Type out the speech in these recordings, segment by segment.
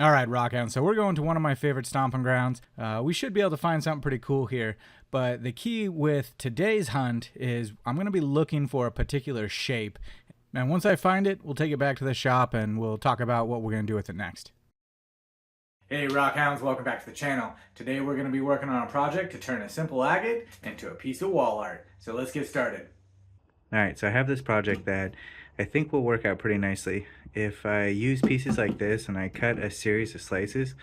All right, Rockhound, so we're going to one of my favorite stomping grounds. We should be able to find something pretty cool here, but the key with today's hunt is I'm going to be looking for a particular shape. And once I find it, we'll take it back to the shop and we'll talk about what we're going to do with it next. Hey Rockhounds, welcome back to the channel. Today we're going to be working on a project to turn a simple agate into a piece of wall art. So let's get started. Alright, so I have this project that I think will work out pretty nicely. If I use pieces like this and I cut a series of slices,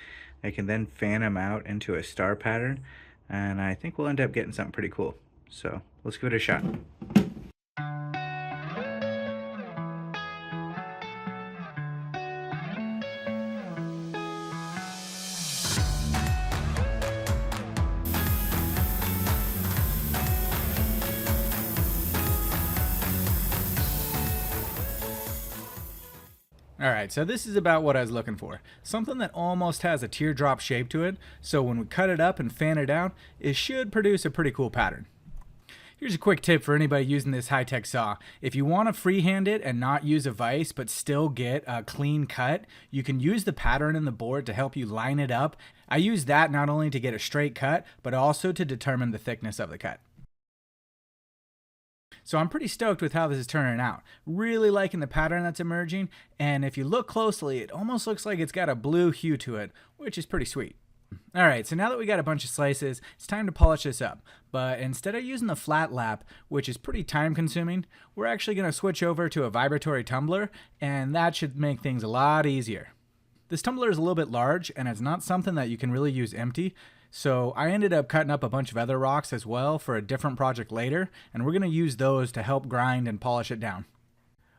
I can then fan them out into a star pattern, and I think we'll end up getting something pretty cool. So let's give it a shot. Alright, so this is about what I was looking for. Something that almost has a teardrop shape to it, so when we cut it up and fan it out, it should produce a pretty cool pattern. Here's a quick tip for anybody using this high-tech saw. If you want to freehand it and not use a vise but still get a clean cut, you can use the pattern in the board to help you line it up. I use that not only to get a straight cut, but also to determine the thickness of the cut. So I'm pretty stoked with how this is turning out. Really liking the pattern that's emerging, and if you look closely, it almost looks like it's got a blue hue to it, which is pretty sweet. Alright, so now that we got a bunch of slices, it's time to polish this up. But instead of using the flat lap, which is pretty time consuming, we're actually going to switch over to a vibratory tumbler, and that should make things a lot easier. This tumbler is a little bit large, and it's not something that you can really use empty, so I ended up cutting up a bunch of other rocks as well for a different project later, and we're going to use those to help grind and polish it down.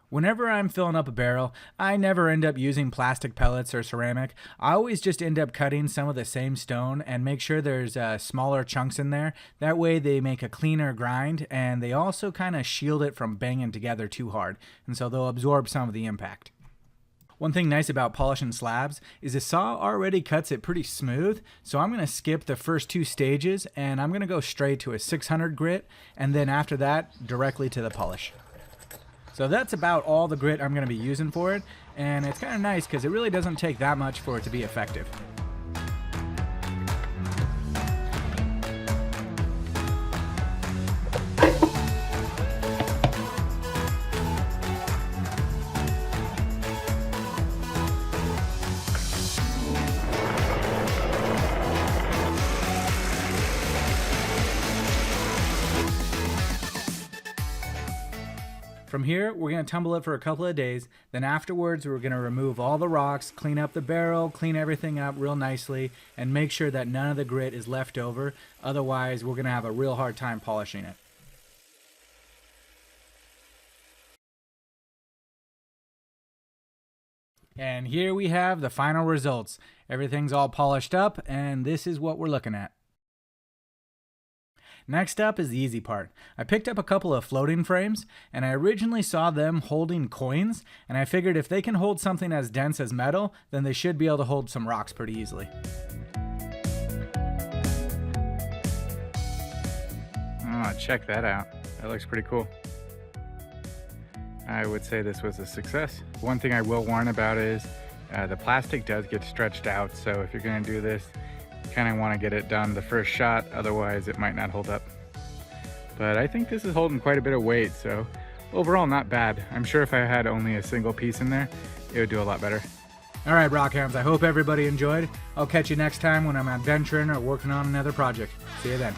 Whenever I'm filling up a barrel, I never end up using plastic pellets or ceramic. I always just end up cutting some of the same stone and make sure there's smaller chunks in there. That way they make a cleaner grind, and they also kind of shield it from banging together too hard, and so they'll absorb some of the impact. One thing nice about polishing slabs is the saw already cuts it pretty smooth, so I'm going to skip the first two stages and I'm going to go straight to a 600 grit, and then after that directly to the polish. So that's about all the grit I'm going to be using for it, and it's kind of nice because it really doesn't take that much for it to be effective. From here, we're going to tumble it for a couple of days, then afterwards we're going to remove all the rocks, clean up the barrel, clean everything up real nicely, and make sure that none of the grit is left over, otherwise we're going to have a real hard time polishing it. And here we have the final results. Everything's all polished up, and this is what we're looking at. Next up is the easy part. I picked up a couple of floating frames, and I originally saw them holding coins, and I figured if they can hold something as dense as metal, then they should be able to hold some rocks pretty easily. Oh, check that out. That looks pretty cool. I would say this was a success. One thing I will warn about is the plastic does get stretched out, so if you're going to do this, kind of want to get it done the first shot, otherwise it might not hold up. But I think this is holding quite a bit of weight, so overall not bad. I'm sure if I had only a single piece in there, it would do a lot better. Alright Rockhounds, I hope everybody enjoyed. I'll catch you next time when I'm adventuring or working on another project. See you then.